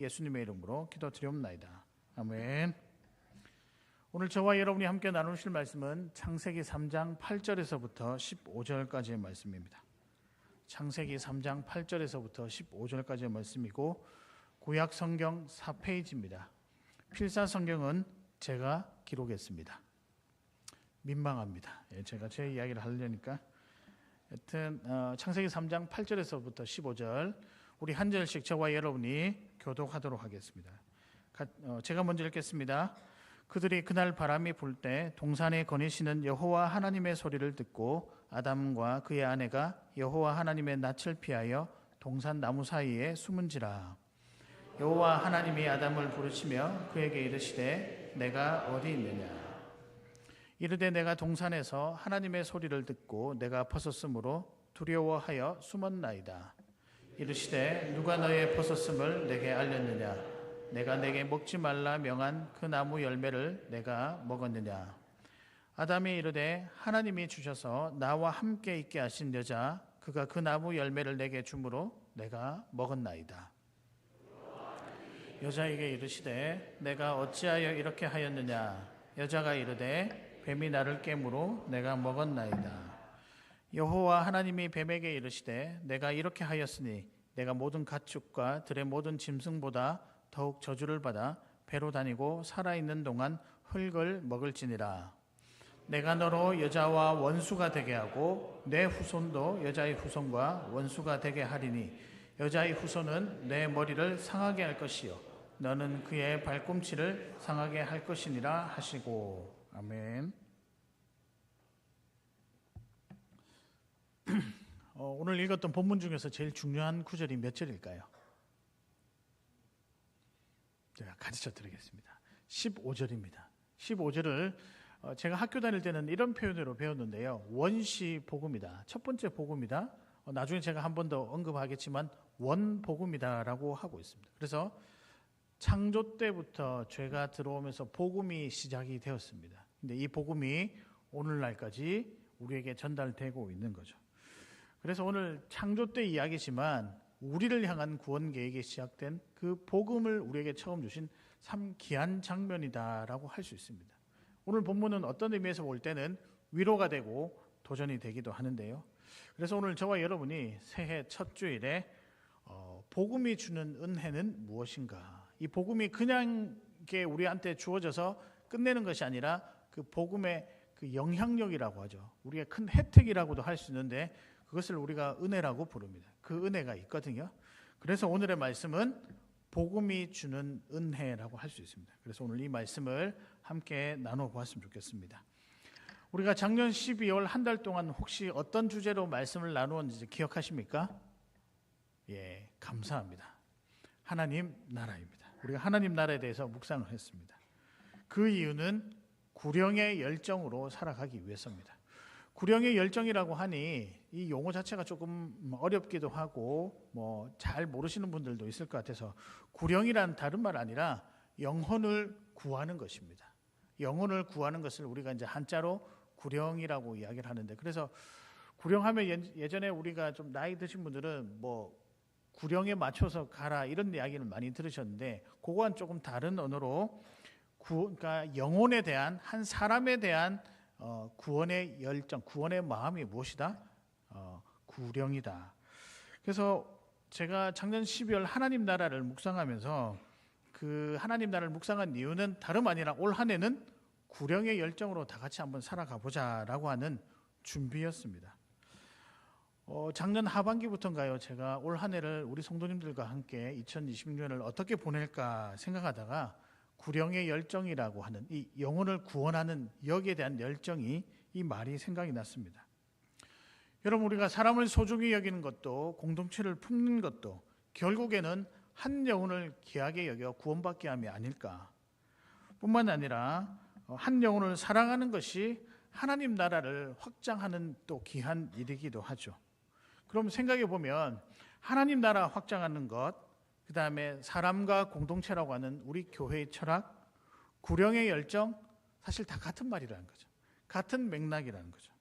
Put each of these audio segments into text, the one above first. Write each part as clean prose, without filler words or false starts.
예수님의 이름으로 기도드리옵나이다. 아멘. 오늘 저와 여러분이 함께 나누실 말씀은 창세기 3장 8절에서부터 15절까지의 말씀입니다. 창세기 3장 8절에서부터 15절까지의 말씀이고 구약 성경 4페이지입니다. 필사 성경은 제가 기록했습니다. 민망합니다. 제가 제 이야기를 하려니까. 여튼 창세기 3장 8절에서부터 15절 우리 한 절씩 저와 여러분이 교독하도록 하겠습니다. 제가 먼저 읽겠습니다. 그들이 그날 바람이 불 때 동산에 거니시는 여호와 하나님의 소리를 듣고 아담과 그의 아내가 여호와 하나님의 낯을 피하여 동산 나무 사이에 숨은지라. 여호와 하나님이 아담을 부르시며 그에게 이르시되 내가 어디 있느냐. 이르되 내가 동산에서 하나님의 소리를 듣고 내가 벗었으므로 두려워하여 숨었나이다. 이르시되 누가 너의 벗었음을 내게 알렸느냐. 내가 내게 먹지 말라 명한 그 나무 열매를 내가 먹었느냐. 아담이 이르되 하나님이 주셔서 나와 함께 있게 하신 여자 그가 그 나무 열매를 내게 주므로 내가 먹었나이다. 여자에게 이르시되 내가 어찌하여 이렇게 하였느냐. 여자가 이르되 뱀이 나를 깨므로 내가 먹었나이다. 여호와 하나님이 뱀에게 이르시되 내가 이렇게 하였으니 내가 모든 가축과 들의 모든 짐승보다 더욱 저주를 받아 배로 다니고 살아있는 동안 흙을 먹을지니라. 내가 너로 여자와 원수가 되게 하고 내 후손도 여자의 후손과 원수가 되게 하리니 여자의 후손은 내 머리를 상하게 할 것이요 너는 그의 발꿈치를 상하게 할 것이니라 하시고. 아멘. 오늘 읽었던 본문 중에서 제일 중요한 구절이 몇 절일까요? 제가 가르쳐 드리겠습니다. 15절입니다. 15절을 제가 학교 다닐 때는 이런 표현으로 배웠는데요. 원시 복음이다. 첫 번째 복음이다. 나중에 제가 한 번 더 언급하겠지만 원복음이다라고 하고 있습니다. 그래서 창조 때부터 죄가 들어오면서 복음이 시작이 되었습니다. 근데 이 복음이 오늘날까지 우리에게 전달되고 있는 거죠. 그래서 오늘 창조 때 이야기지만 우리를 향한 구원 계획이 시작된 그 복음을 우리에게 처음 주신 참 귀한 장면이다라고 할 수 있습니다. 오늘 본문은 어떤 의미에서 볼 때는 위로가 되고 도전이 되기도 하는데요. 그래서 오늘 저와 여러분이 새해 첫 주일에 복음이 주는 은혜는 무엇인가? 이 복음이 그냥 우리한테 주어져서 끝내는 것이 아니라 그 복음의 그 영향력이라고 하죠. 우리의 큰 혜택이라고도 할 수 있는데 그것을 우리가 은혜라고 부릅니다. 그 은혜가 있거든요. 그래서 오늘의 말씀은 복음이 주는 은혜라고 할 수 있습니다. 그래서 오늘 이 말씀을 함께 나눠보았으면 좋겠습니다. 우리가 작년 12월 한 달 동안 혹시 어떤 주제로 말씀을 나누었는지 기억하십니까? 예, 감사합니다. 하나님 나라입니다. 우리가 하나님 나라에 대해서 묵상을 했습니다. 그 이유는 구령의 열정으로 살아가기 위해서입니다. 구령의 열정이라고 하니 이 용어 자체가 조금 어렵기도 하고 잘 모르시는 분들도 있을 것 같아서 구령이란 다른 말 아니라 영혼을 구하는 것입니다. 영혼을 구하는 것을 우리가 이제 한자로 구령이라고 이야기를 하는데 그래서 구령하면 예전에 우리가 좀 나이 드신 분들은 구령에 맞춰서 가라 이런 이야기를 많이 들으셨는데 그거와는 조금 다른 언어로 그러니까 영혼에 대한 한 사람에 대한 구원의 열정, 구원의 마음이 무엇이다? 구령이다. 그래서 제가 작년 12월 하나님 나라를 묵상하면서 그 하나님 나라를 묵상한 이유는 다름 아니라 올 한 해는 구령의 열정으로 다 같이 한번 살아가 보자라고 하는 준비였습니다. 작년 하반기부터인가요? 제가 올 한 해를 우리 성도님들과 함께 2026년을 어떻게 보낼까 생각하다가 구령의 열정이라고 하는 이 영혼을 구원하는 여기에 대한 열정이 이 말이 생각이 났습니다. 여러분 우리가 사람을 소중히 여기는 것도 공동체를 품는 것도 결국에는 한 영혼을 귀하게 여겨 구원받게 함이 아닐까. 뿐만 아니라 한 영혼을 사랑하는 것이 하나님 나라를 확장하는 또 귀한 일이기도 하죠. 그럼 생각해 보면 하나님 나라 확장하는 것, 그 다음에 사람과 공동체라고 하는 우리 교회의 철학, 구령의 열정 사실 다 같은 말이라는 거죠. 같은 맥락이라는 거죠.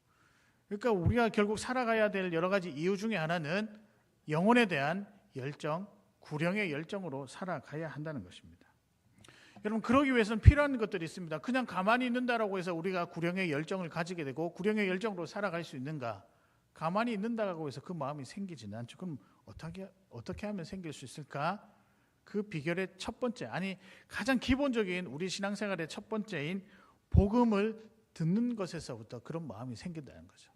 그러니까 우리가 결국 살아가야 될 여러 가지 이유 중에 하나는 영혼에 대한 열정, 구령의 열정으로 살아가야 한다는 것입니다. 여러분, 그러기 위해서는 필요한 것들이 있습니다. 그냥 가만히 있는다라고 해서 우리가 구령의 열정을 가지게 되고 구령의 열정으로 살아갈 수 있는가? 가만히 있는다라고 해서 그 마음이 생기지는 않죠. 그럼 어떻게 하면 생길 수 있을까? 그 비결의 첫 번째, 아니 가장 기본적인 우리 신앙생활의 첫 번째인 복음을 듣는 것에서부터 그런 마음이 생긴다는 거죠.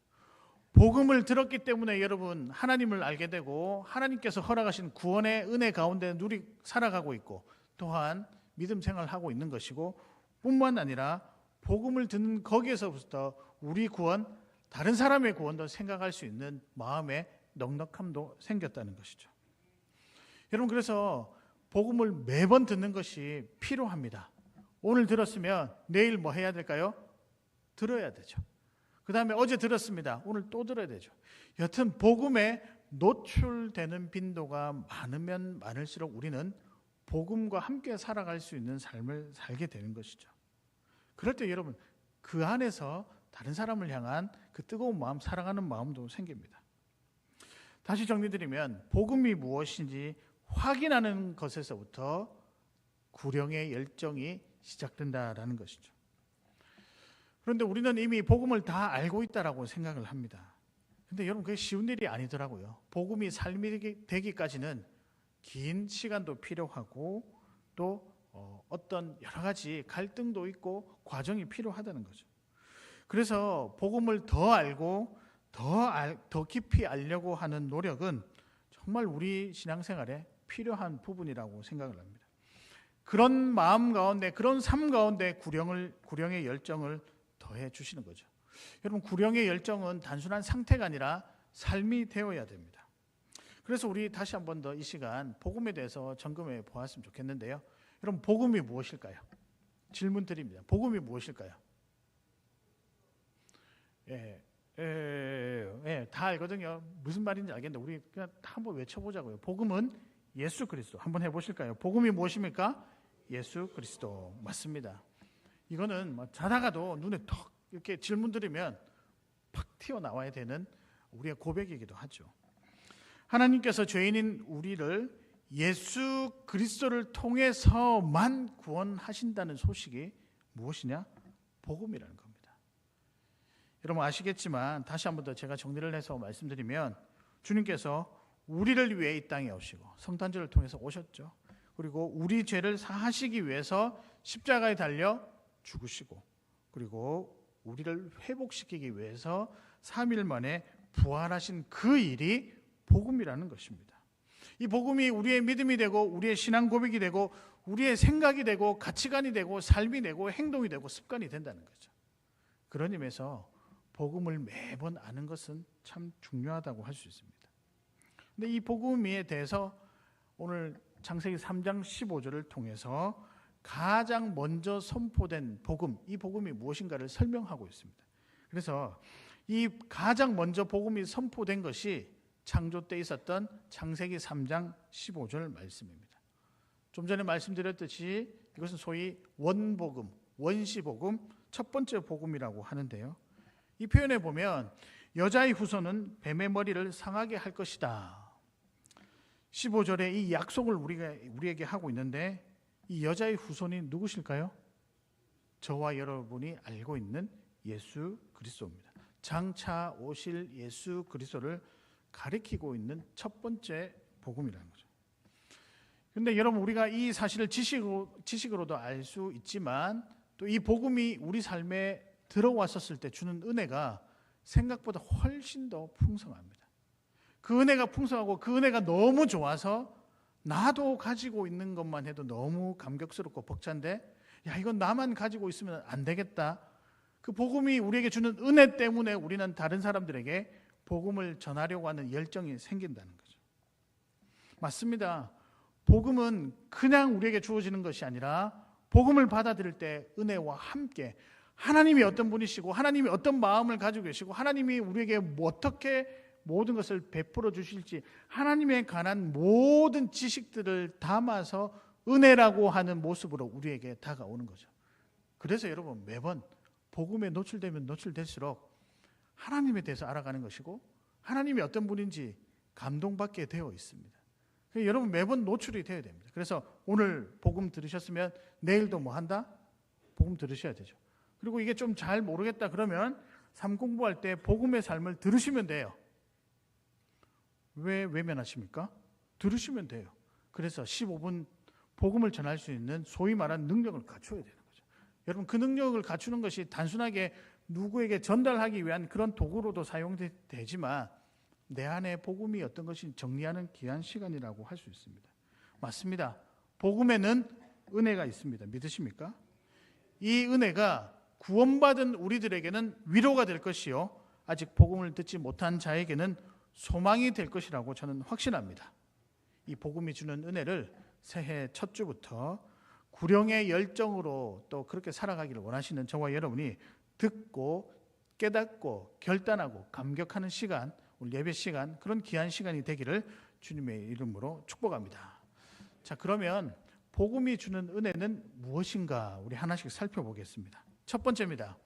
복음을 들었기 때문에 여러분 하나님을 알게 되고 하나님께서 허락하신 구원의 은혜 가운데 누리 살아가고 있고 또한 믿음 생활하고 있는 것이고 뿐만 아니라 복음을 듣는 거기에서부터 우리 구원, 다른 사람의 구원도 생각할 수 있는 마음의 넉넉함도 생겼다는 것이죠. 여러분, 그래서 복음을 매번 듣는 것이 필요합니다. 오늘 들었으면 내일 뭐 해야 될까요? 들어야 되죠. 그 다음에 어제 들었습니다. 오늘 또 들어야 되죠. 여튼 복음에 노출되는 빈도가 많으면 많을수록 우리는 복음과 함께 살아갈 수 있는 삶을 살게 되는 것이죠. 그럴 때 여러분 그 안에서 다른 사람을 향한 그 뜨거운 마음, 사랑하는 마음도 생깁니다. 다시 정리드리면 복음이 무엇인지 확인하는 것에서부터 구령의 열정이 시작된다라는 것이죠. 그런데 우리는 이미 복음을 다 알고 있다라고 생각을 합니다. 근데 여러분 그게 쉬운 일이 아니더라고요. 복음이 삶이 되기까지는 긴 시간도 필요하고 또 어떤 여러 가지 갈등도 있고 과정이 필요하다는 거죠. 그래서 복음을 더 알고 더 깊이 알려고 하는 노력은 정말 우리 신앙생활에 필요한 부분이라고 생각을 합니다. 그런 마음 가운데, 그런 삶 가운데 구령의 열정을 더해 주시는 거죠. 여러분, 구령의 열정은 단순한 상태가 아니라 삶이 되어야 됩니다. 그래서 우리 다시 한 번 더 이 시간 복음에 대해서 점검해 보았으면 좋겠는데요. 여러분, 복음이 무엇일까요? 질문 드립니다. 복음이 무엇일까요? 다 알거든요. 무슨 말인지 알겠는데 우리 그냥 한번 외쳐보자고요. 복음은 예수 그리스도. 한번 해보실까요? 복음이 무엇입니까? 예수 그리스도. 맞습니다. 이거는 자다가도 눈에 턱 이렇게 질문 드리면 팍 튀어나와야 되는 우리의 고백이기도 하죠. 하나님께서 죄인인 우리를 예수 그리스도를 통해서만 구원하신다는 소식이 무엇이냐? 복음이라는 겁니다. 여러분 아시겠지만 다시 한 번 더 제가 정리를 해서 말씀드리면 주님께서 우리를 위해 이 땅에 오시고 성탄절을 통해서 오셨죠. 그리고 우리 죄를 사하시기 위해서 십자가에 달려 죽으시고 그리고 우리를 회복시키기 위해서 3일 만에 부활하신 그 일이 복음이라는 것입니다. 이 복음이 우리의 믿음이 되고 우리의 신앙 고백이 되고 우리의 생각이 되고 가치관이 되고 삶이 되고 행동이 되고 습관이 된다는 거죠. 그런 의미에서 복음을 매번 아는 것은 참 중요하다고 할 수 있습니다. 근데 이 복음에 대해서 오늘 창세기 3장 15절을 통해서 가장 먼저 선포된 복음, 이 복음이 무엇인가를 설명하고 있습니다. 그래서 이 가장 먼저 복음이 선포된 것이 창조 때 있었던 창세기 3장 15절 말씀입니다. 좀 전에 말씀드렸듯이 이것은 소위 원복음, 원시복음, 첫 번째 복음이라고 하는데요. 이 표현에 보면 여자의 후손은 뱀의 머리를 상하게 할 것이다. 15절에 이 약속을 우리에게 하고 있는데 이 여자의 후손이 누구실까요? 저와 여러분이 알고 있는 예수 그리스도입니다. 장차 오실 예수 그리스도를 가리키고 있는 첫 번째 복음이라는 거죠. 그런데 여러분 우리가 이 사실을 지식으로도 알 수 있지만 또 이 복음이 우리 삶에 들어왔었을 때 주는 은혜가 생각보다 훨씬 더 풍성합니다. 그 은혜가 풍성하고 그 은혜가 너무 좋아서 나도 가지고 있는 것만 해도 너무 감격스럽고 벅찬데 야 이건 나만 가지고 있으면 안 되겠다. 그 복음이 우리에게 주는 은혜 때문에 우리는 다른 사람들에게 복음을 전하려고 하는 열정이 생긴다는 거죠. 맞습니다. 복음은 그냥 우리에게 주어지는 것이 아니라 복음을 받아들일 때 은혜와 함께 하나님이 어떤 분이시고 하나님이 어떤 마음을 가지고 계시고 하나님이 우리에게 어떻게 모든 것을 베풀어 주실지 하나님에 관한 모든 지식들을 담아서 은혜라고 하는 모습으로 우리에게 다가오는 거죠. 그래서 여러분 매번 복음에 노출되면 노출될수록 하나님에 대해서 알아가는 것이고 하나님이 어떤 분인지 감동받게 되어 있습니다. 여러분 매번 노출이 되어야 됩니다. 그래서 오늘 복음 들으셨으면 내일도 뭐 한다? 복음 들으셔야 되죠. 그리고 이게 좀 잘 모르겠다 그러면 삶 공부할 때 복음의 삶을 들으시면 돼요. 왜 외면하십니까? 들으시면 돼요. 그래서 15분 복음을 전할 수 있는 소위 말하는 능력을 갖춰야 되는 거죠. 여러분 그 능력을 갖추는 것이 단순하게 누구에게 전달하기 위한 그런 도구로도 사용되지만 내 안에 복음이 어떤 것이 정리하는 귀한 시간이라고 할 수 있습니다. 맞습니다. 복음에는 은혜가 있습니다. 믿으십니까? 이 은혜가 구원받은 우리들에게는 위로가 될 것이요 아직 복음을 듣지 못한 자에게는 소망이 될 것이라고 저는 확신합니다. 이 복음이 주는 은혜를 새해 첫 주부터 구령의 열정으로 또 그렇게 살아가기를 원하시는 저와 여러분이 듣고 깨닫고 결단하고 감격하는 시간, 오늘 예배 시간, 그런 귀한 시간이 되기를 주님의 이름으로 축복합니다. 자, 그러면 복음이 주는 은혜는 무엇인가 우리 하나씩 살펴보겠습니다. 첫 번째입니다.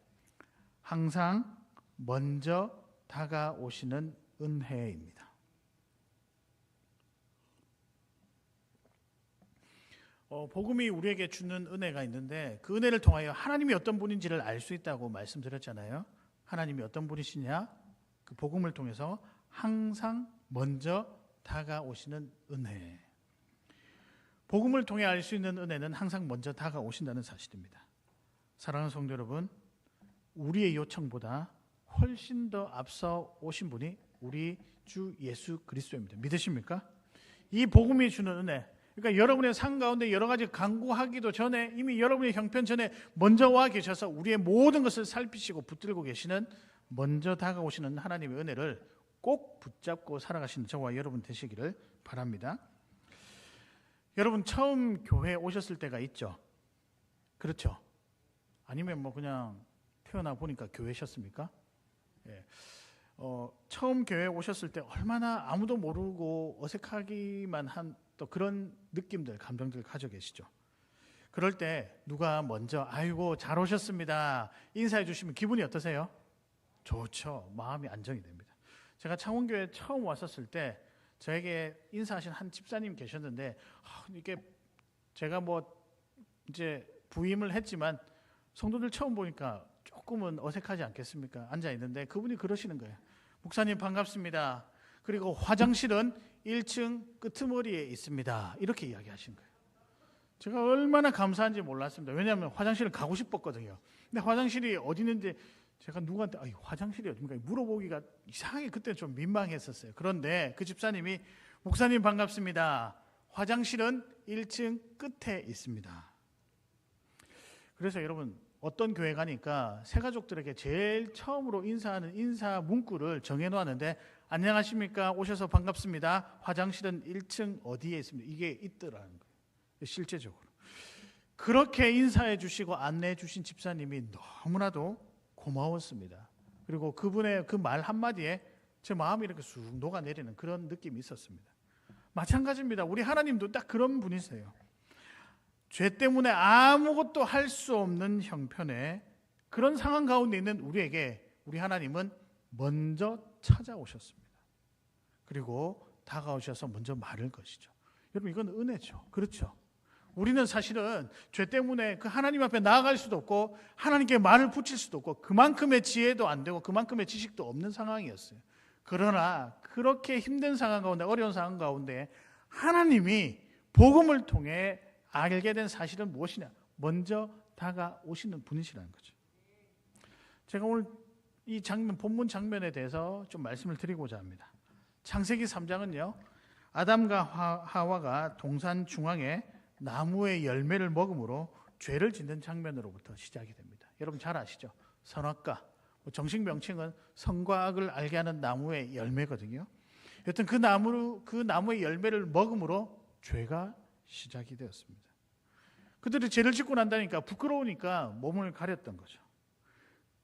항상 먼저 다가오시는 은혜입니다. 복음이 우리에게 주는 은혜가 있는데 그 은혜를 통하여 하나님이 어떤 분인지를 알 수 있다고 말씀드렸잖아요. 하나님이 어떤 분이시냐? 그 복음을 통해서 항상 먼저 다가오시는 은혜. 복음을 통해 알 수 있는 은혜는 항상 먼저 다가오신다는 사실입니다. 사랑하는 성도 여러분, 우리의 요청보다 훨씬 더 앞서 오신 분이 우리 주 예수 그리스도입니다. 믿으십니까? 이 복음이 주는 은혜, 그러니까 여러분의 삶 가운데 여러 가지 간구하기도 전에 이미 여러분의 형편 전에 먼저 와 계셔서 우리의 모든 것을 살피시고 붙들고 계시는 먼저 다가오시는 하나님의 은혜를 꼭 붙잡고 살아가시는 저와 여러분 되시기를 바랍니다. 여러분 처음 교회에 오셨을 때가 있죠? 그렇죠? 아니면 뭐 그냥 태어나 보니까 교회셨습니까? 예. 처음 교회에 오셨을 때 얼마나 아무도 모르고 어색하기만 한 또 그런 느낌들, 감정들 가지고 계시죠. 그럴 때 누가 먼저 아이고 잘 오셨습니다 인사해 주시면 기분이 어떠세요? 좋죠. 마음이 안정이 됩니다. 제가 창원교회 처음 왔었을 때 저에게 인사하신 한 집사님 계셨는데 이게 제가 뭐 이제 부임을 했지만 성도들 처음 보니까 조금은 어색하지 않겠습니까? 앉아 있는데 그분이 그러시는 거예요. 목사님 반갑습니다. 그리고 화장실은 1층 끄트머리에 있습니다. 이렇게 이야기하신 거예요. 제가 얼마나 감사한지 몰랐습니다. 왜냐하면 화장실을 가고 싶었거든요. 근데 화장실이 어디 있는지 제가 누구한테 화장실이 어디입니까? 물어보기가 이상하게 그때 좀 민망했었어요. 그런데 그 집사님이 목사님 반갑습니다. 화장실은 1층 끝에 있습니다. 그래서 여러분 어떤 교회 가니까 새가족들에게 제일 처음으로 인사하는 인사 문구를 정해놓았는데 안녕하십니까? 오셔서 반갑습니다. 화장실은 1층 어디에 있습니다. 이게 있더라는 거예요. 실제적으로. 그렇게 인사해 주시고 안내해 주신 집사님이 너무나도 고마웠습니다. 그리고 그분의 그 말 한마디에 제 마음이 이렇게 쑥 녹아내리는 그런 느낌이 있었습니다. 마찬가지입니다. 우리 하나님도 딱 그런 분이세요. 죄 때문에 아무것도 할 수 없는 형편에 그런 상황 가운데 있는 우리에게 우리 하나님은 먼저 찾아오셨습니다. 그리고 다가오셔서 먼저 말할 것이죠. 여러분 이건 은혜죠. 그렇죠? 우리는 사실은 죄 때문에 그 하나님 앞에 나아갈 수도 없고 하나님께 말을 붙일 수도 없고 그만큼의 지혜도 안 되고 그만큼의 지식도 없는 상황이었어요. 그러나 그렇게 힘든 상황 가운데 어려운 상황 가운데 하나님이 복음을 통해 알게 된 사실은 무엇이냐? 먼저 다가오시는 분이시라는 거죠. 제가 오늘 이 장면, 본문 장면에 대해서 좀 말씀을 드리고자 합니다. 창세기 3장은요. 아담과 하와가 동산 중앙에 나무의 열매를 먹음으로 죄를 짓는 장면으로부터 시작이 됩니다. 여러분 잘 아시죠? 선악과, 정식 명칭은 선과 악을 알게 하는 나무의 열매거든요. 여튼 그 나무의 열매를 먹음으로 죄가 시작이 되었습니다. 그들이 죄를 짓고 난다니까 부끄러우니까 몸을 가렸던 거죠.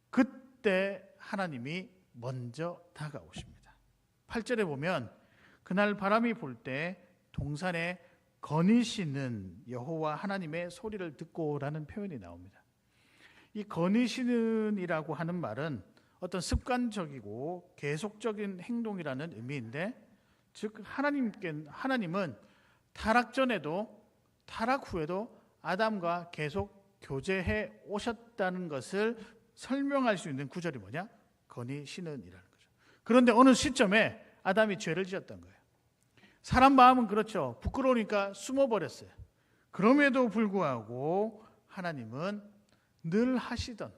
그때 하나님이 먼저 다가오십니다. 8절에 보면 그날 바람이 불 때 동산에 거니시는 여호와 하나님의 소리를 듣고라는 표현이 나옵니다. 이 거니시는이라고 하는 말은 어떤 습관적이고 계속적인 행동이라는 의미인데 즉 하나님은 타락 전에도 타락 후에도 아담과 계속 교제해 오셨다는 것을 설명할 수 있는 구절이 뭐냐? 건이 신은이라는 거죠. 그런데 어느 시점에 아담이 죄를 지었던 거예요. 사람 마음은 그렇죠. 부끄러우니까 숨어버렸어요. 그럼에도 불구하고 하나님은 늘 하시던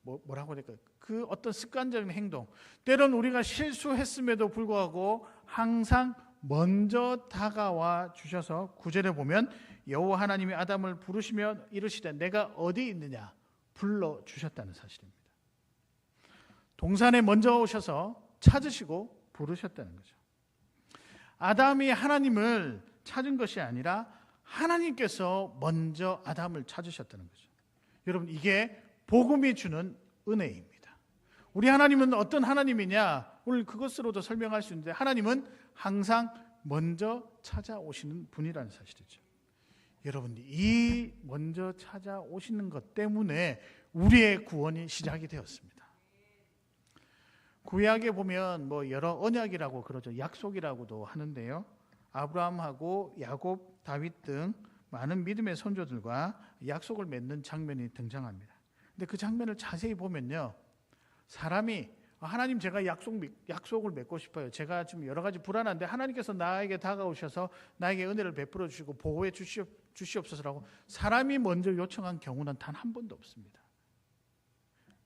뭐라고 해야 될까요? 그 어떤 습관적인 행동, 때론 우리가 실수했음에도 불구하고 항상 먼저 다가와 주셔서 9절에 보면 여호와 하나님이 아담을 부르시며 이르시되 내가 어디 있느냐 불러 주셨다는 사실입니다. 동산에 먼저 오셔서 찾으시고 부르셨다는 거죠. 아담이 하나님을 찾은 것이 아니라 하나님께서 먼저 아담을 찾으셨다는 거죠. 여러분, 이게 복음이 주는 은혜입니다. 우리 하나님은 어떤 하나님이냐? 오늘 그것으로도 설명할 수 있는데 하나님은 항상 먼저 찾아오시는 분이라는 사실이죠. 여러분, 이 먼저 찾아오시는 것 때문에 우리의 구원이 시작이 되었습니다. 구약에 보면 여러 언약이라고 그러죠. 약속이라고도 하는데요. 아브라함하고 야곱, 다윗 등 많은 믿음의 선조들과 약속을 맺는 장면이 등장합니다. 근데 그 장면을 자세히 보면요. 사람이 하나님 제가 약속을 맺고 싶어요. 제가 지금 여러 가지 불안한데 하나님께서 나에게 다가오셔서 나에게 은혜를 베풀어 주시고 보호해 주시옵소서라고 사람이 먼저 요청한 경우는 단 한 번도 없습니다.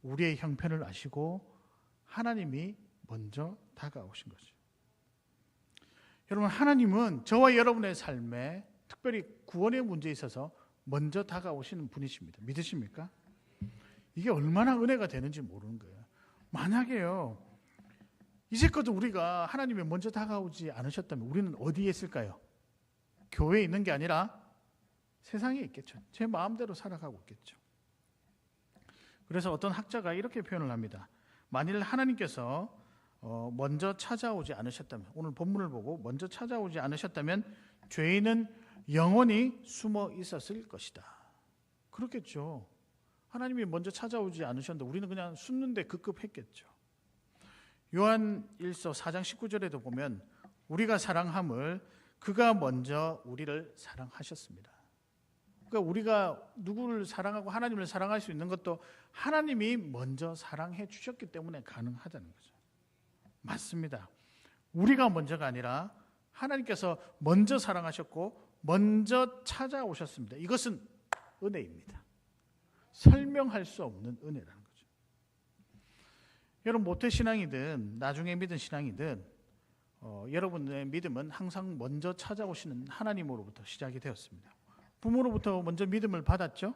우리의 형편을 아시고 하나님이 먼저 다가오신 거죠. 여러분, 하나님은 저와 여러분의 삶에 특별히 구원의 문제에 있어서 먼저 다가오시는 분이십니다. 믿으십니까? 이게 얼마나 은혜가 되는지 모르는 거예요. 만약에요, 이제껏 우리가 하나님이 먼저 다가오지 않으셨다면 우리는 어디에 있을까요? 교회에 있는 게 아니라 세상에 있겠죠. 제 마음대로 살아가고 있겠죠. 그래서 어떤 학자가 이렇게 표현을 합니다. 만일 하나님께서 먼저 찾아오지 않으셨다면, 오늘 본문을 보고 먼저 찾아오지 않으셨다면 죄인은 영원히 숨어 있었을 것이다. 그렇겠죠. 하나님이 먼저 찾아오지 않으셨는데 우리는 그냥 숨는데 급급했겠죠. 요한 1서 4장 19절에도 보면 우리가 사랑함을 그가 먼저 우리를 사랑하셨습니다. 그러니까 우리가 누구를 사랑하고 하나님을 사랑할 수 있는 것도 하나님이 먼저 사랑해 주셨기 때문에 가능하다는 거죠. 맞습니다. 우리가 먼저가 아니라 하나님께서 먼저 사랑하셨고 먼저 찾아오셨습니다. 이것은 은혜입니다. 설명할 수 없는 은혜라는 거죠. 여러분, 모태신앙이든 나중에 믿은 신앙이든 여러분의 믿음은 항상 먼저 찾아오시는 하나님으로부터 시작이 되었습니다. 부모로부터 먼저 믿음을 받았죠.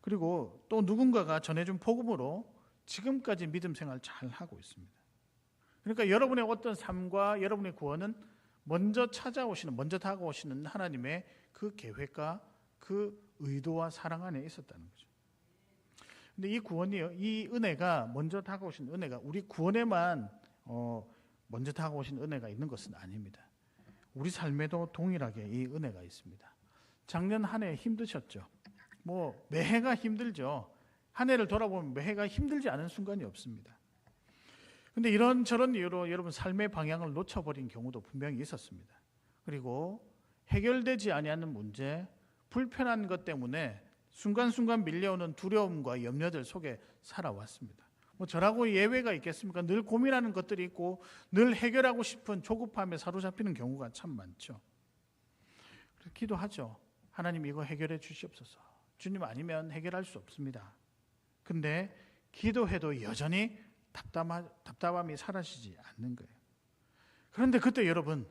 그리고 또 누군가가 전해준 복음으로 지금까지 믿음 생활 잘 하고 있습니다. 그러니까 여러분의 어떤 삶과 여러분의 구원은 먼저 찾아오시는, 먼저 다가오시는 하나님의 그 계획과 그 의도와 사랑 안에 있었다는 거죠. 근데 이 구원이요, 이 은혜가 먼저 다가오신 은혜가 우리 구원에만 먼저 다가오신 은혜가 있는 것은 아닙니다. 우리 삶에도 동일하게 이 은혜가 있습니다. 작년 한 해 힘드셨죠? 매해가 힘들죠. 한 해를 돌아보면 매해가 힘들지 않은 순간이 없습니다. 근데 이런저런 이유로 여러분 삶의 방향을 놓쳐버린 경우도 분명히 있었습니다. 그리고 해결되지 아니하는 문제, 불편한 것 때문에 순간순간 밀려오는 두려움과 염려들 속에 살아왔습니다. 저라고 예외가 있겠습니까? 늘 고민하는 것들이 있고 늘 해결하고 싶은 조급함에 사로잡히는 경우가 참 많죠. 그래서 기도하죠. 하나님, 이거 해결해 주시옵소서. 주님 아니면 해결할 수 없습니다. 근데 기도해도 여전히 답답함이 사라지지 않는 거예요. 그런데 그때 여러분,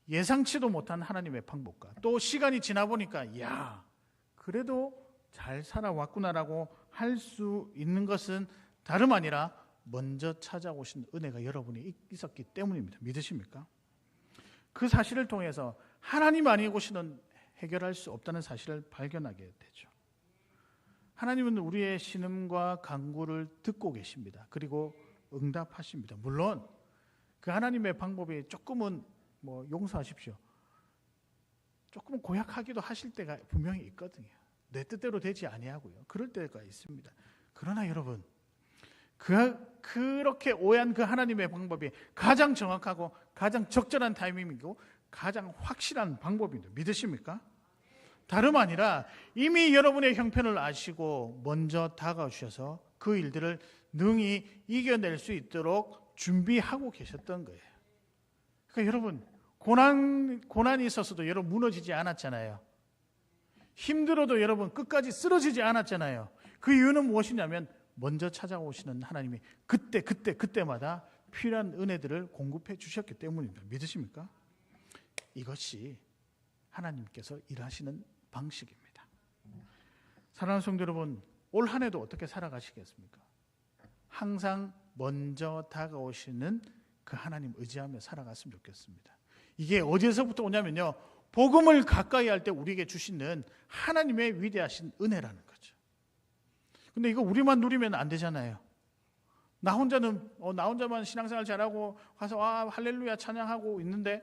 예상치도 못한 하나님의 방법과 또 시간이 지나 보니까 그래도 잘 살아왔구나라고 할 수 있는 것은 다름 아니라 먼저 찾아오신 은혜가 여러분이 있었기 때문입니다. 믿으십니까? 그 사실을 통해서 하나님 아니고서는 해결할 수 없다는 사실을 발견하게 되죠. 하나님은 우리의 신음과 간구를 듣고 계십니다. 그리고 응답하십니다. 물론 그 하나님의 방법이 조금은 용서하십시오. 조금은 고약하기도 하실 때가 분명히 있거든요. 내 뜻대로 되지 아니하고요. 그럴 때가 있습니다. 그러나 여러분, 그렇게 오해한 그 하나님의 방법이 가장 정확하고 가장 적절한 타이밍이고 가장 확실한 방법입니다. 믿으십니까? 다름 아니라 이미 여러분의 형편을 아시고 먼저 다가오셔서 그 일들을 능히 이겨낼 수 있도록 준비하고 계셨던 거예요. 그러니까 여러분, 고난이 있었어도 여러분 무너지지 않았잖아요. 힘들어도 여러분 끝까지 쓰러지지 않았잖아요. 그 이유는 무엇이냐면 먼저 찾아오시는 하나님이 그때마다 필요한 은혜들을 공급해 주셨기 때문입니다. 믿으십니까? 이것이 하나님께서 일하시는 방식입니다. 사랑하는 성도 여러분, 올 한 해도 어떻게 살아가시겠습니까? 항상 먼저 다가오시는 그 하나님 의지하며 살아갔으면 좋겠습니다. 이게 어디에서부터 오냐면요, 복음을 가까이 할 때 우리에게 주시는 하나님의 위대하신 은혜라는 거죠. 근데 이거 우리만 누리면 안 되잖아요. 나 혼자만 신앙생활 잘하고 가서 할렐루야 찬양하고 있는데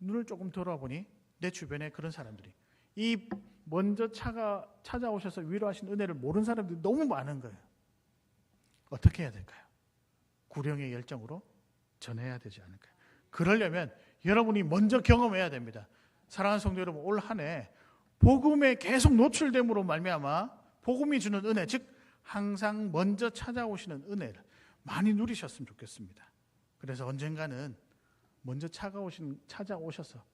눈을 조금 돌아보니 내 주변에 그런 사람들이 이 먼저 찾아오셔서 위로하신 은혜를 모르는 사람들이 너무 많은 거예요. 어떻게 해야 될까요? 구령의 열정으로 전해야 되지 않을까요? 그러려면 여러분이 먼저 경험해야 됩니다. 사랑하는 성도 여러분, 올 한 해 복음에 계속 노출됨으로 말미암아 복음이 주는 은혜, 즉 항상 먼저 찾아오시는 은혜를 많이 누리셨으면 좋겠습니다. 그래서 언젠가는 먼저 찾아오셔서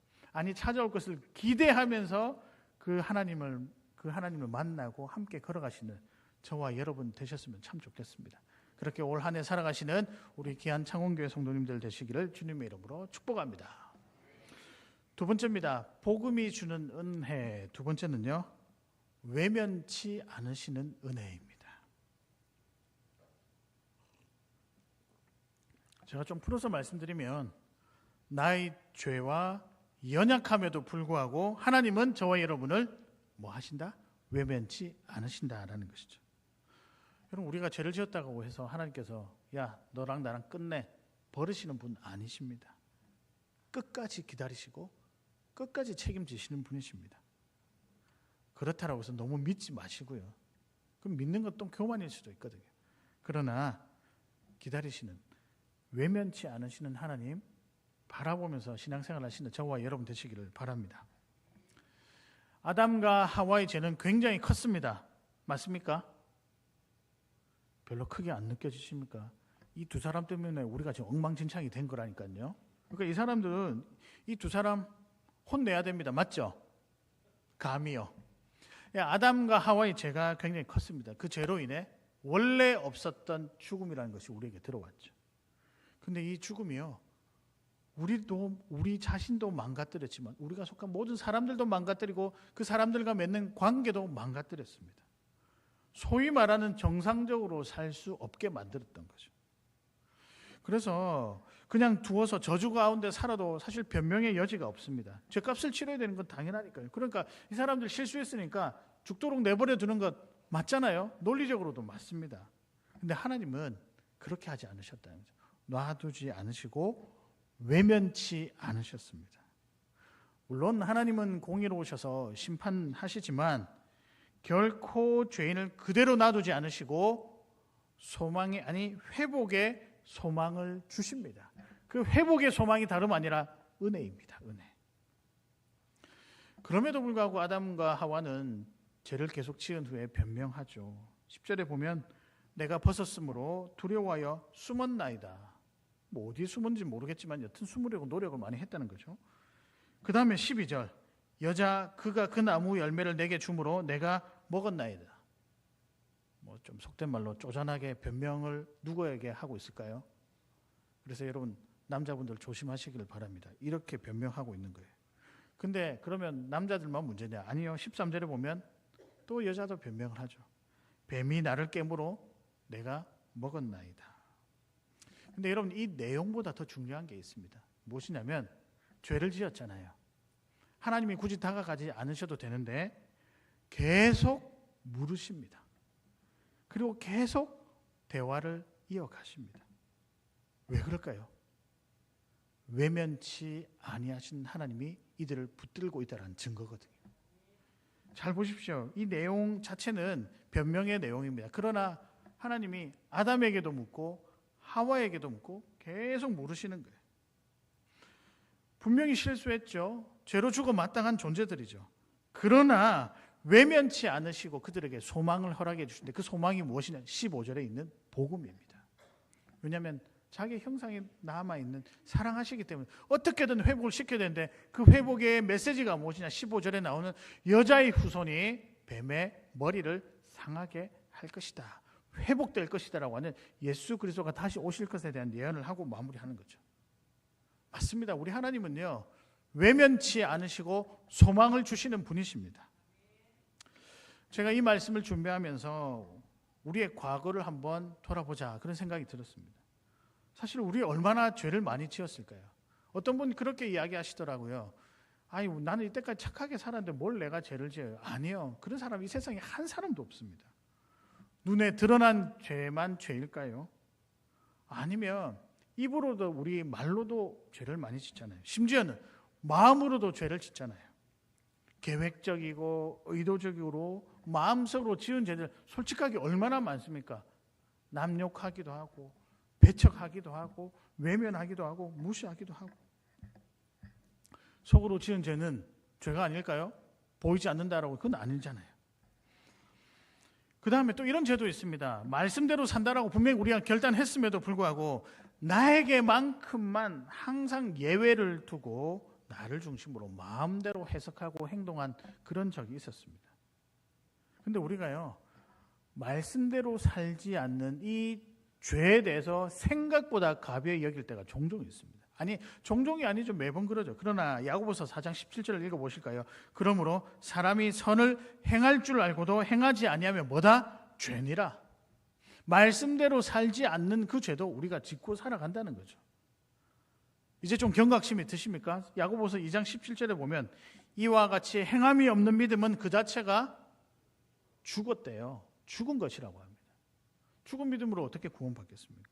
찾아올 것을 기대하면서 그 하나님을 만나고 함께 걸어가시는 저와 여러분 되셨으면 참 좋겠습니다. 그렇게 올 한 해 살아가시는 우리 귀한 창원교회 성도님들 되시기를 주님의 이름으로 축복합니다. 두 번째입니다. 복음이 주는 은혜. 두 번째는요, 외면치 않으시는 은혜입니다. 제가 좀 풀어서 말씀드리면 나의 죄와 연약함에도 불구하고 하나님은 저와 여러분을 뭐 하신다? 외면치 않으신다라는 것이죠. 여러분, 우리가 죄를 지었다고 해서 하나님께서 야 너랑 나랑 끝내 버리시는 분 아니십니다. 끝까지 기다리시고 끝까지 책임지시는 분이십니다. 그렇다라고 해서 너무 믿지 마시고요. 그럼 믿는 건 또 교만일 수도 있거든요. 그러나 기다리시는, 외면치 않으시는 하나님 바라보면서 신앙생활 하시는 저와 여러분 되시기를 바랍니다. 아담과 하와의 죄는 굉장히 컸습니다. 맞습니까? 별로 크게 안 느껴지십니까? 이 두 사람 때문에 우리가 지금 엉망진창이 된 거라니까요. 그러니까 이 사람들은 이 두 사람 혼내야 됩니다. 맞죠? 감이요. 아담과 하와의 죄가 굉장히 컸습니다. 그 죄로 인해 원래 없었던 죽음이라는 것이 우리에게 들어왔죠. 근데 이 죽음이요, 우리 자신도 망가뜨렸지만 우리가 속한 모든 사람들도 망가뜨리고 그 사람들과 맺는 관계도 망가뜨렸습니다. 소위 말하는 정상적으로 살 수 없게 만들었던 거죠. 그래서 그냥 두어서 저주 가운데 살아도 사실 변명의 여지가 없습니다. 죄값을 치러야 되는 건 당연하니까요. 그러니까 이 사람들 실수했으니까 죽도록 내버려 두는 것 맞잖아요. 논리적으로도 맞습니다. 근데 하나님은 그렇게 하지 않으셨다는 거죠. 놔두지 않으시고 외면치 않으셨습니다. 물론 하나님은 공의로우셔서 심판하시지만 결코 죄인을 그대로 놔두지 않으시고 회복의 소망을 주십니다. 그 회복의 소망이 다름 아니라 은혜입니다. 은혜. 그럼에도 불구하고 아담과 하와는 죄를 계속 지은 후에 변명하죠. 10절에 보면 내가 벗었으므로 두려워하여 숨었나이다. 뭐 어디에 숨은지 모르겠지만 여튼 숨으려고 노력을 많이 했다는 거죠. 그 다음에 12절 그가 그 나무 열매를 내게 주므로 내가 먹었나이다. 뭐 좀 속된 말로 쪼잔하게 변명을 누구에게 하고 있을까요? 그래서 여러분 남자분들 조심하시기를 바랍니다. 이렇게 변명하고 있는 거예요. 근데 그러면 남자들만 문제냐? 아니요. 13절에 보면 또 여자도 변명을 하죠. 뱀이 나를 깨물어 내가 먹었나이다. 근데 여러분 이 내용보다 더 중요한 게 있습니다. 무엇이냐면 죄를 지었잖아요. 하나님이 굳이 다가가지 않으셔도 되는데 계속 물으십니다. 그리고 계속 대화를 이어가십니다. 왜 그럴까요? 외면치 아니하신 하나님이 이들을 붙들고 있다는 증거거든요. 잘 보십시오. 이 내용 자체는 변명의 내용입니다. 그러나 하나님이 아담에게도 묻고 하와에게도 묻고 계속 물으시는 거예요. 분명히 실수했죠. 죄로 죽어 마땅한 존재들이죠. 그러나 외면치 않으시고 그들에게 소망을 허락해 주시는데 그 소망이 무엇이냐? 15절에 있는 복음입니다. 왜냐하면 자기 형상이 남아있는 사랑하시기 때문에 어떻게든 회복을 시켜야 되는데 그 회복의 메시지가 무엇이냐? 15절에 나오는 여자의 후손이 뱀의 머리를 상하게 할 것이다. 회복될 것이다 라고 하는 예수 그리스도가 다시 오실 것에 대한 예언을 하고 마무리하는 거죠. 맞습니다. 우리 하나님은요, 외면치 않으시고 소망을 주시는 분이십니다. 제가 이 말씀을 준비하면서 우리의 과거를 한번 돌아보자 그런 생각이 들었습니다. 사실 우리 얼마나 죄를 많이 지었을까요? 어떤 분 그렇게 이야기하시더라고요. 아니, 나는 이때까지 착하게 살았는데 뭘 내가 죄를 지어요? 아니요. 그런 사람 이 세상에 한 사람도 없습니다. 눈에 드러난 죄만 죄일까요? 아니면 입으로도 우리 말로도 죄를 많이 짓잖아요. 심지어는 마음으로도 죄를 짓잖아요. 계획적이고 의도적으로 마음속으로 지은 죄들 솔직하게 얼마나 많습니까? 남욕하기도 하고 배척하기도 하고 외면하기도 하고 무시하기도 하고. 속으로 지은 죄는 죄가 아닐까요? 보이지 않는다라고 그건 아니잖아요. 그 다음에 또 이런 죄도 있습니다. 말씀대로 산다라고 분명히 우리가 결단했음에도 불구하고 나에게만큼만 항상 예외를 두고 나를 중심으로 마음대로 해석하고 행동한 그런 적이 있었습니다. 근데 우리가요, 말씀대로 살지 않는 이 죄에 대해서 생각보다 가벼이 여길 때가 종종 있습니다. 아니, 종종이 아니죠. 매번 그러죠. 그러나 야고보서 4장 17절을 읽어보실까요? 그러므로 사람이 선을 행할 줄 알고도 행하지 아니하면 뭐다? 죄니라. 말씀대로 살지 않는 그 죄도 우리가 짓고 살아간다는 거죠. 이제 좀 경각심이 드십니까? 야고보서 2장 17절에 보면 이와 같이 행함이 없는 믿음은 그 자체가 죽었대요. 죽은 것이라고 합니다. 죽은 믿음으로 어떻게 구원받겠습니까?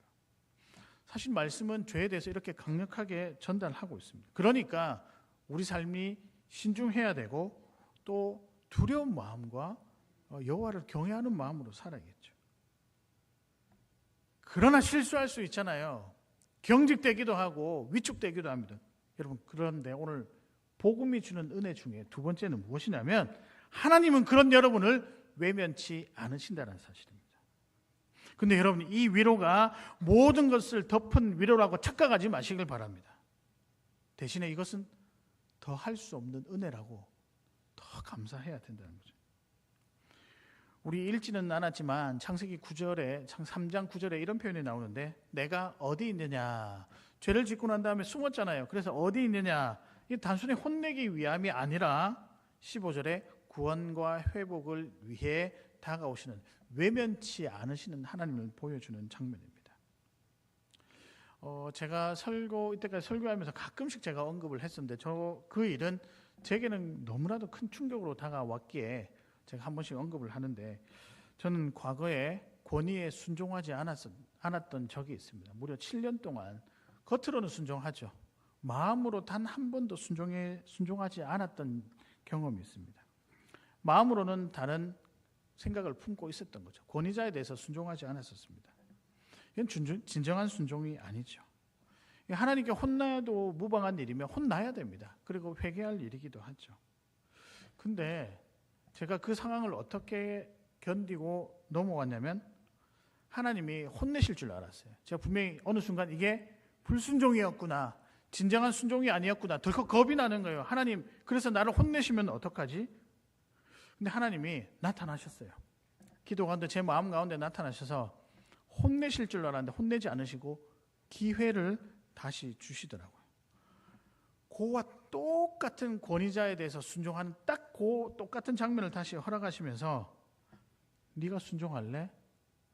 사실 말씀은 죄에 대해서 이렇게 강력하게 전달하고 있습니다. 그러니까 우리 삶이 신중해야 되고 또 두려운 마음과 여호와를 경외하는 마음으로 살아야겠죠. 그러나 실수할 수 있잖아요. 경직되기도 하고 위축되기도 합니다. 여러분, 그런데 오늘 복음이 주는 은혜 중에 두 번째는 무엇이냐면 하나님은 그런 여러분을 외면치 않으신다는 사실입니다. 근데 여러분, 이 위로가 모든 것을 덮은 위로라고 착각하지 마시길 바랍니다. 대신에 이것은 더 할 수 없는 은혜라고 더 감사해야 된다는 거죠. 우리 읽지는 않았지만 창세기 9절에 3장 9절에 이런 표현이 나오는데 내가 어디 있느냐. 죄를 짓고 난 다음에 숨었잖아요. 그래서 어디 있느냐. 이게 단순히 혼내기 위함이 아니라 15절에 구원과 회복을 위해 다가오시는 외면치 않으시는 하나님을 보여주는 장면입니다. 제가 이때까지 설교하면서 가끔씩 제가 언급을 했었는데 그 일은 제게는 너무나도 큰 충격으로 다가왔기에 제가 한 번씩 언급을 하는데 저는 과거에 권위에 순종하지 않았던 적이 있습니다. 무려 7년 동안 겉으로는 순종하죠. 마음으로 단 한 번도 순종하지 않았던 경험이 있습니다. 마음으로는 다른 생각을 품고 있었던 거죠. 권위자에 대해서 순종하지 않았었습니다. 이건 진정한 순종이 아니죠. 하나님께 혼나도 무방한 일이면 혼나야 됩니다. 그리고 회개할 일이기도 하죠. 근데 제가 그 상황을 어떻게 견디고 넘어갔냐면 하나님이 혼내실 줄 알았어요. 제가 분명히 어느 순간 이게 불순종이었구나, 진정한 순종이 아니었구나, 덜컥 겁이 나는 거예요. 하나님, 그래서 나를 혼내시면 어떡하지? 근데 하나님이 나타나셨어요. 기도 가운데 제 마음 가운데 나타나셔서 혼내실 줄 알았는데 혼내지 않으시고 기회를 다시 주시더라고요. 그와 똑같은 권위자에 대해서 순종하는 딱 그 똑같은 장면을 다시 허락하시면서 네가 순종할래?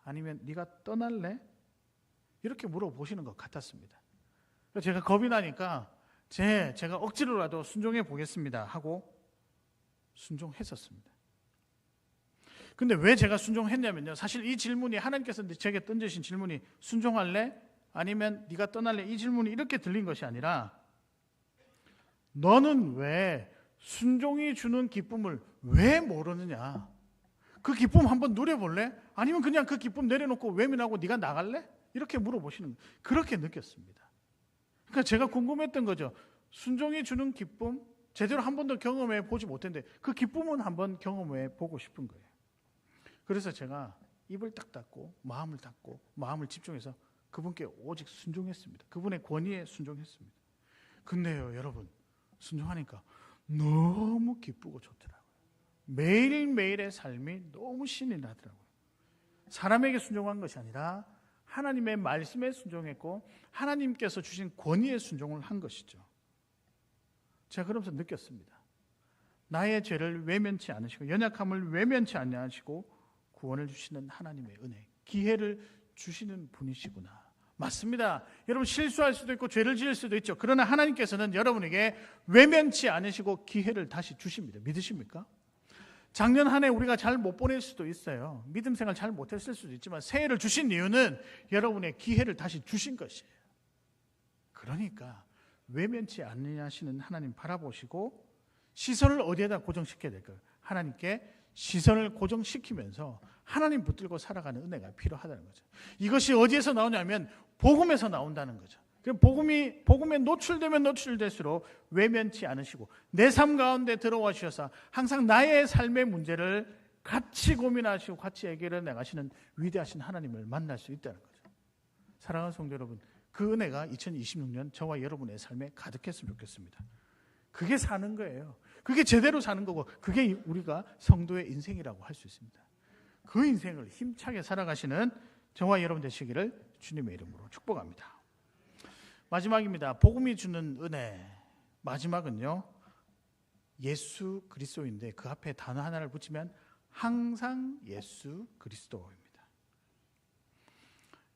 아니면 네가 떠날래? 이렇게 물어보시는 것 같았습니다. 제가 겁이 나니까 제가 억지로라도 순종해 보겠습니다 하고 순종했었습니다. 근데 왜 제가 순종했냐면요, 사실 이 질문이 하나님께서 제게 던지신 질문이 순종할래? 아니면 네가 떠날래? 이 질문이 이렇게 들린 것이 아니라 너는 왜 순종이 주는 기쁨을 왜 모르느냐? 그 기쁨 한번 누려볼래? 아니면 그냥 그 기쁨 내려놓고 외면하고 네가 나갈래? 이렇게 물어보시는 거예요. 그렇게 느꼈습니다. 그러니까 제가 궁금했던 거죠. 순종이 주는 기쁨 제대로 한 번도 경험해 보지 못했는데 그 기쁨은 한번 경험해 보고 싶은 거예요. 그래서 제가 입을 딱 닫고 마음을 집중해서 그분께 오직 순종했습니다. 그분의 권위에 순종했습니다. 근데요 여러분, 순종하니까 너무 기쁘고 좋더라고요. 매일매일의 삶이 너무 신이 나더라고요. 사람에게 순종한 것이 아니라 하나님의 말씀에 순종했고 하나님께서 주신 권위에 순종을 한 것이죠. 제가 그러면서 느꼈습니다. 나의 죄를 외면치 않으시고 연약함을 외면치 않으시고 구원을 주시는 하나님의 은혜, 기회를 주시는 분이시구나. 맞습니다. 여러분 실수할 수도 있고 죄를 지을 수도 있죠. 그러나 하나님께서는 여러분에게 외면치 않으시고 기회를 다시 주십니다. 믿으십니까? 작년 한 해 우리가 잘 못 보낼 수도 있어요. 믿음 생활 잘 못했을 수도 있지만 새해를 주신 이유는 여러분의 기회를 다시 주신 것이에요. 그러니까 외면치 않으시는 하나님 바라보시고 시선을 어디에다 고정시켜야 될까요? 하나님께 시선을 고정시키면서 하나님 붙들고 살아가는 은혜가 필요하다는 거죠. 이것이 어디에서 나오냐면 복음에서 나온다는 거죠. 복음에 노출되면 노출될수록 외면치 않으시고 내 삶 가운데 들어와 주셔서 항상 나의 삶의 문제를 같이 고민하시고 같이 해결해 나가시는 위대하신 하나님을 만날 수 있다는 거죠. 사랑하는 성도 여러분, 그 은혜가 2026년 저와 여러분의 삶에 가득했으면 좋겠습니다. 그게 사는 거예요. 그게 제대로 사는 거고 그게 우리가 성도의 인생이라고 할 수 있습니다. 그 인생을 힘차게 살아가시는 저와 여러분 되시기를 주님의 이름으로 축복합니다. 마지막입니다. 복음이 주는 은혜. 마지막은요, 예수 그리스도인데 그 앞에 단어 하나를 붙이면 항상 예수 그리스도입니다.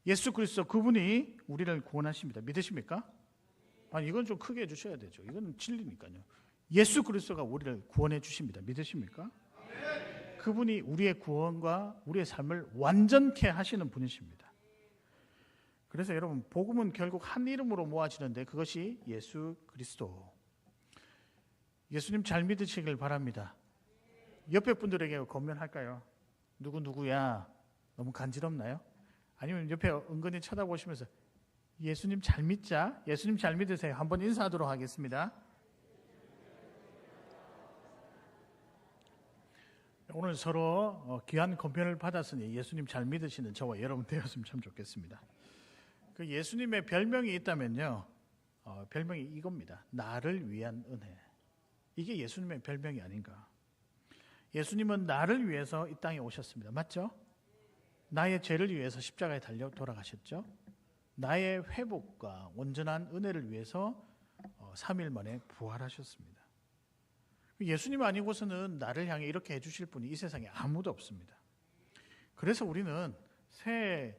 예수 그리스도, 그분이 우리를 구원하십니다. 믿으십니까? 아니, 이건 좀 크게 해주셔야 되죠. 이건 진리니까요. 예수 그리스도가 우리를 구원해 주십니다. 믿으십니까? 그분이 우리의 구원과 우리의 삶을 완전케 하시는 분이십니다. 그래서 여러분, 복음은 결국 한 이름으로 모아지는데 그것이 예수 그리스도. 예수님 잘 믿으시길 바랍니다. 옆에 분들에게 권면할까요? 누구야? 너무 간지럽나요? 아니면 옆에 은근히 쳐다보시면서 예수님 잘 믿자. 예수님 잘 믿으세요. 한번 인사하도록 하겠습니다. 오늘 서로 귀한 권면을 받았으니 예수님 잘 믿으시는 저와 여러분 되었으면 참 좋겠습니다. 그 예수님의 별명이 있다면요, 별명이 이겁니다. 나를 위한 은혜. 이게 예수님의 별명이 아닌가. 예수님은 나를 위해서 이 땅에 오셨습니다. 맞죠? 나의 죄를 위해서 십자가에 달려 돌아가셨죠. 나의 회복과 온전한 은혜를 위해서 3일 만에 부활하셨습니다. 예수님 아니고서는 나를 향해 이렇게 해주실 분이 이 세상에 아무도 없습니다. 그래서 우리는 새해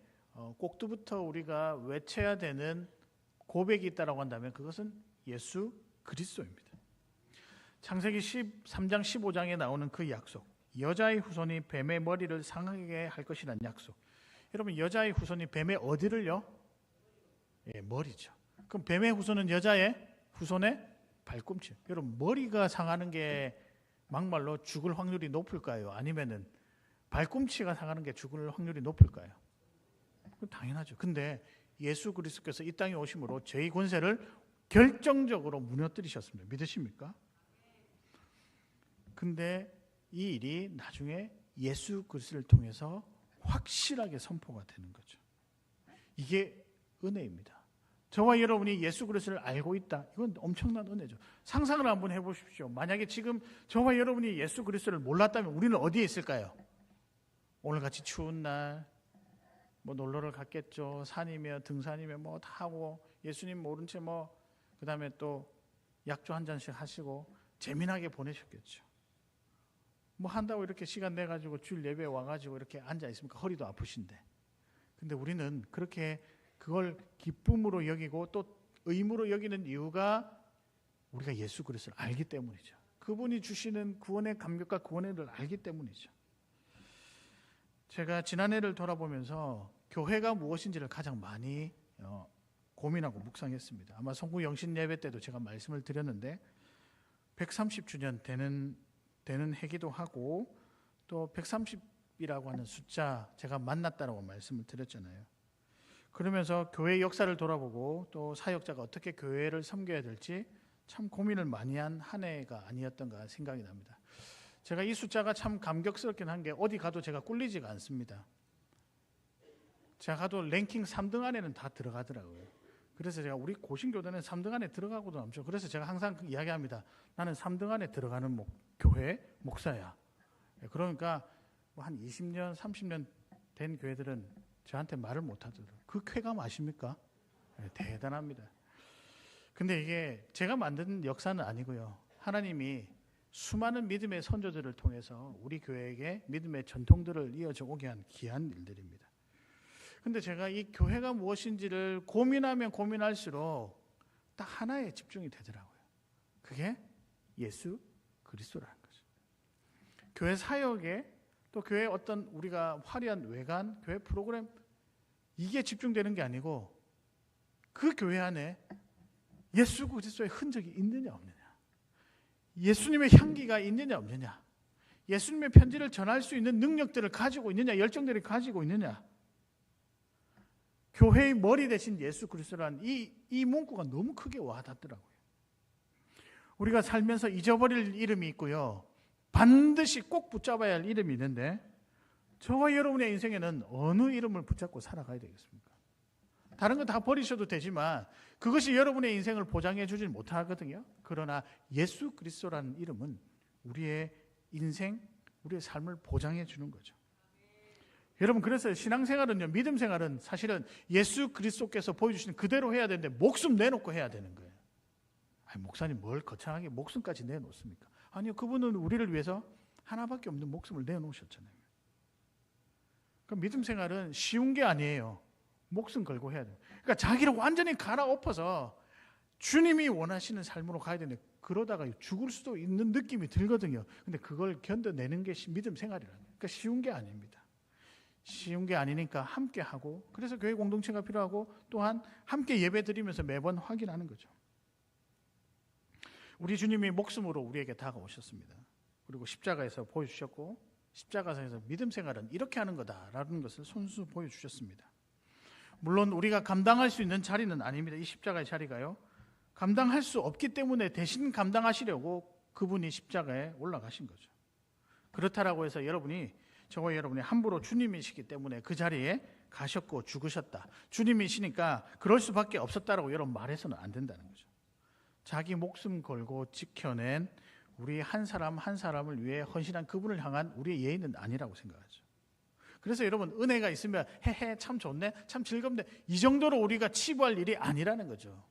꼭두부터 우리가 외쳐야 되는 고백이 있다고 한다면 그것은 예수 그리스도입니다. 창세기 13장 15장에 나오는 그 약속, 여자의 후손이 뱀의 머리를 상하게 할 것이라는 약속. 여러분, 여자의 후손이 뱀의 어디를요? 예, 머리죠. 그럼 뱀의 후손은 여자의 후손의 발꿈치. 여러분, 머리가 상하는 게 막말로 죽을 확률이 높을까요? 아니면은 발꿈치가 상하는 게 죽을 확률이 높을까요? 당연하죠. 근데 예수 그리스도께서 이 땅에 오심으로 죄의 권세를 결정적으로 무너뜨리셨습니다. 믿으십니까? 근데 이 일이 나중에 예수 그리스도를 통해서 확실하게 선포가 되는 거죠. 이게 은혜입니다. 저와 여러분이 예수 그리스도를 알고 있다. 이건 엄청난 은혜죠. 상상을 한번 해보십시오. 만약에 지금 저와 여러분이 예수 그리스도를 몰랐다면 우리는 어디에 있을까요? 오늘같이 추운 날 뭐 놀러를 갔겠죠. 산이며 등산이며 뭐 다 하고 예수님 모른 채 뭐 그다음에 또 약주 한 잔씩 하시고 재미나게 보내셨겠죠. 뭐 한다고 이렇게 시간 내가지고 주일 예배에 와가지고 이렇게 앉아 있으니까 허리도 아프신데. 근데 우리는 그렇게 그걸 기쁨으로 여기고 또 의무로 여기는 이유가 우리가 예수 그리스도를 알기 때문이죠. 그분이 주시는 구원의 감격과 구원의 은혜를 알기 때문이죠. 제가 지난해를 돌아보면서 교회가 무엇인지를 가장 많이 고민하고 묵상했습니다. 아마 성구 영신 예배 때도 제가 말씀을 드렸는데 130주년 되는 해기도 하고 또 130이라고 하는 숫자 제가 만났다라고 말씀을 드렸잖아요. 그러면서 교회 역사를 돌아보고 또 사역자가 어떻게 교회를 섬겨야 될지 참 고민을 많이 한 한 해가 아니었던가 생각이 납니다. 제가 이 숫자가 참 감격스럽긴 한 게 어디 가도 제가 꿀리지가 않습니다. 제가 가도 랭킹 3등 안에는 다 들어가더라고요. 그래서 제가 우리 고신교단은 3등 안에 들어가고도 남죠. 그래서 제가 항상 이야기합니다. 나는 3등 안에 들어가는 교회 목사야. 그러니까 한 20년, 30년 된 교회들은 저한테 말을 못하더라고요. 그 쾌감 아십니까? 대단합니다. 근데 이게 제가 만든 역사는 아니고요. 하나님이 수많은 믿음의 선조들을 통해서 우리 교회에게 믿음의 전통들을 이어져 오게 한 귀한 일들입니다. 근데 제가 이 교회가 무엇인지를 고민하면 고민할수록 딱 하나에 집중이 되더라고요. 그게 예수 그리스도라는 거죠. 교회 사역에 또 교회 어떤 우리가 화려한 외관, 교회 프로그램 이게 집중되는 게 아니고 그 교회 안에 예수 그리스도의 흔적이 있느냐 없느냐, 예수님의 향기가 있느냐 없느냐, 예수님의 편지를 전할 수 있는 능력들을 가지고 있느냐, 열정들을 가지고 있느냐. 교회의 머리 대신 예수 그리스도라는 이 문구가 너무 크게 와닿더라고요. 우리가 살면서 잊어버릴 이름이 있고요, 반드시 꼭 붙잡아야 할 이름이 있는데 저와 여러분의 인생에는 어느 이름을 붙잡고 살아가야 되겠습니까? 다른 건 다 버리셔도 되지만 그것이 여러분의 인생을 보장해 주질 못하거든요. 그러나 예수 그리스도라는 이름은 우리의 인생, 우리의 삶을 보장해 주는 거죠. 여러분, 그래서 신앙생활은요, 믿음 생활은 사실은 예수 그리스도께서 보여주시는 그대로 해야 되는데 목숨 내놓고 해야 되는 거예요. 아니, 목사님 뭘 거창하게 목숨까지 내놓습니까? 아니요, 그분은 우리를 위해서 하나밖에 없는 목숨을 내놓으셨잖아요. 그러니까 믿음 생활은 쉬운 게 아니에요. 목숨 걸고 해야 돼요. 그러니까 자기를 완전히 갈아엎어서 주님이 원하시는 삶으로 가야 되는데 그러다가 죽을 수도 있는 느낌이 들거든요. 근데 그걸 견뎌내는 게 믿음 생활이라는 거예요. 그러니까 쉬운 게 아닙니다. 쉬운 게 아니니까 함께 하고, 그래서 교회 공동체가 필요하고, 또한 함께 예배 드리면서 매번 확인하는 거죠. 우리 주님이 목숨으로 우리에게 다가오셨습니다. 그리고 십자가에서 보여주셨고, 십자가에서 믿음 생활은 이렇게 하는 거다라는 것을 손수 보여주셨습니다. 물론 우리가 감당할 수 있는 자리는 아닙니다. 이 십자가의 자리가요, 감당할 수 없기 때문에 대신 감당하시려고 그분이 십자가에 올라가신 거죠. 그렇다라고 해서 저와 여러분이 함부로 주님이시기 때문에 그 자리에 가셨고 죽으셨다, 주님이시니까 그럴 수밖에 없었다라고 여러분 말해서는 안 된다는 거죠. 자기 목숨 걸고 지켜낸 우리 한 사람 한 사람을 위해 헌신한 그분을 향한 우리의 예의는 아니라고 생각하죠. 그래서 여러분, 은혜가 있으면 헤헤 참 좋네, 참 즐겁네, 이 정도로 우리가 치부할 일이 아니라는 거죠.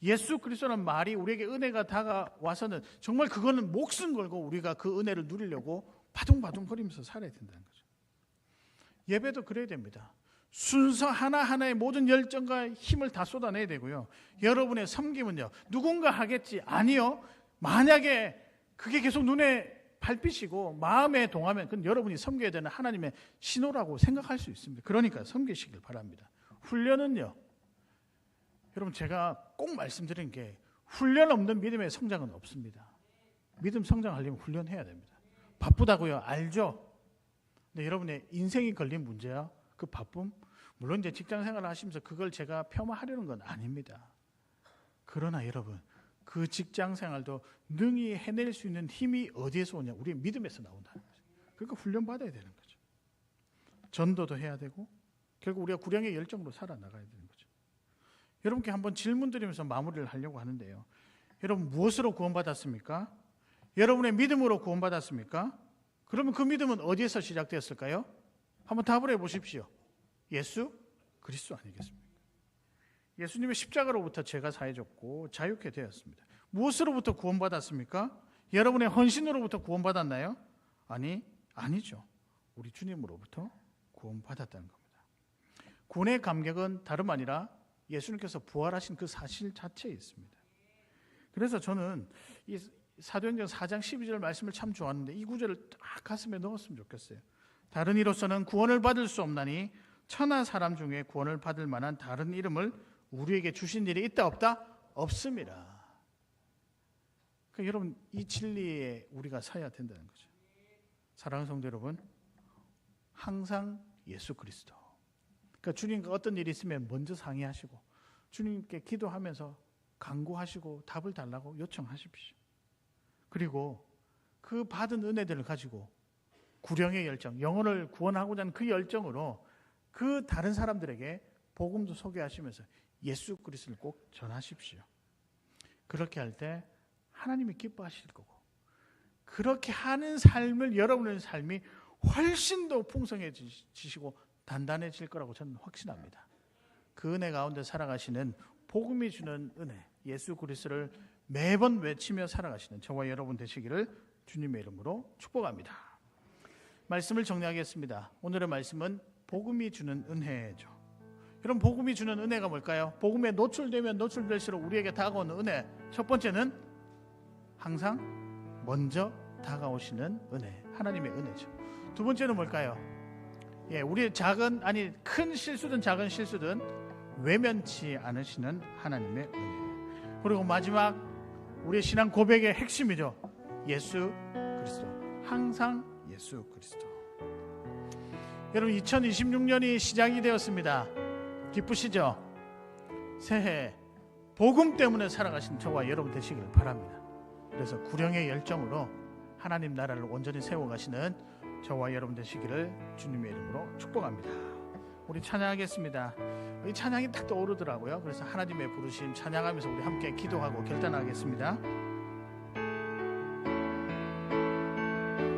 예수 그리스도라는 말이 우리에게 은혜가 다가와서는 정말 그거는 목숨 걸고 우리가 그 은혜를 누리려고 바둥바둥거리면서 살아야 된다는 거죠. 예배도 그래야 됩니다. 순서 하나하나의 모든 열정과 힘을 다 쏟아내야 되고요. 여러분의 섬김은요, 누군가 하겠지, 아니요, 만약에 그게 계속 눈에 밟히시고 마음에 동하면 그건 여러분이 섬겨야 되는 하나님의 신호라고 생각할 수 있습니다. 그러니까 섬기시길 바랍니다. 훈련은요, 여러분, 제가 꼭 말씀드리는 게 훈련 없는 믿음의 성장은 없습니다. 믿음 성장하려면 훈련해야 됩니다. 바쁘다고요? 알죠? 근데 여러분의 인생이 걸린 문제야, 그 바쁨. 물론 이제 직장 생활을 하시면서 그걸 제가 폄하하려는 건 아닙니다. 그러나 여러분, 그 직장 생활도 능히 해낼 수 있는 힘이 어디에서 오냐? 우리의 믿음에서 나온다는 거죠. 그러니까 훈련받아야 되는 거죠. 전도도 해야 되고, 결국 우리가 구량의 열정으로 살아나가야 되는 거죠. 여러분께 한번 질문 드리면서 마무리를 하려고 하는데요. 여러분, 무엇으로 구원받았습니까? 여러분의 믿음으로 구원받았습니까? 그러면 그 믿음은 어디에서 시작되었을까요? 한번 답을 해보십시오. 예수 그리스도 아니겠습니까? 예수님의 십자가로부터 죄가 사해졌고 자유케 되었습니다. 무엇으로부터 구원받았습니까? 여러분의 헌신으로부터 구원받았나요? 아니죠. 우리 주님으로부터 구원받았다는 겁니다. 구원의 감격은 다름 아니라 예수님께서 부활하신 그 사실 자체에 있습니다. 그래서 저는 이 사도행전 4장 12절 말씀을 참 좋아하는데 이 구절을 딱 가슴에 넣었으면 좋겠어요. 다른 이로서는 구원을 받을 수 없나니 천하 사람 중에 구원을 받을 만한 다른 이름을 우리에게 주신 일이 있다 없다? 없습니다. 그러니까 여러분, 이 진리에 우리가 서야 된다는 거죠. 사랑하는 성도 여러분, 항상 예수 그리스도. 그러니까 주님과 어떤 일이 있으면 먼저 상의하시고 주님께 기도하면서 간구하시고 답을 달라고 요청하십시오. 그리고 그 받은 은혜들을 가지고 구령의 열정, 영혼을 구원하고자 하는 그 열정으로 그 다른 사람들에게 복음도 소개하시면서 예수 그리스도를 꼭 전하십시오. 그렇게 할 때 하나님이 기뻐하실 거고, 그렇게 하는 삶을, 여러분의 삶이 훨씬 더 풍성해지시고 단단해질 거라고 저는 확신합니다. 그 은혜 가운데 살아가시는, 복음이 주는 은혜, 예수 그리스도를 매번 외치며 살아가시는 저와 여러분 되시기를 주님의 이름으로 축복합니다. 말씀을 정리하겠습니다. 오늘의 말씀은 복음이 주는 은혜죠. 그럼 복음이 주는 은혜가 뭘까요? 복음에 노출되면 노출될수록 우리에게 다가오는 은혜, 첫 번째는 항상 먼저 다가오시는 은혜, 하나님의 은혜죠. 두 번째는 뭘까요? 우리의 큰 실수든 작은 실수든 외면치 않으시는 하나님의 은혜. 그리고 마지막, 우리의 신앙 고백의 핵심이죠. 예수 그리스도. 항상 예수 그리스도. 여러분, 2026년이 시작이 되었습니다. 기쁘시죠? 새해 복음 때문에 살아가신 저와 여러분 되시기를 바랍니다. 그래서 구령의 열정으로 하나님 나라를 온전히 세워가시는 저와 여러분 되시기를 주님의 이름으로 축복합니다. 우리 찬양하겠습니다. 이 찬양이 딱 떠오르더라고요. 그래서 하나님의 부르심 찬양하면서 우리 함께 기도하고 결단하겠습니다.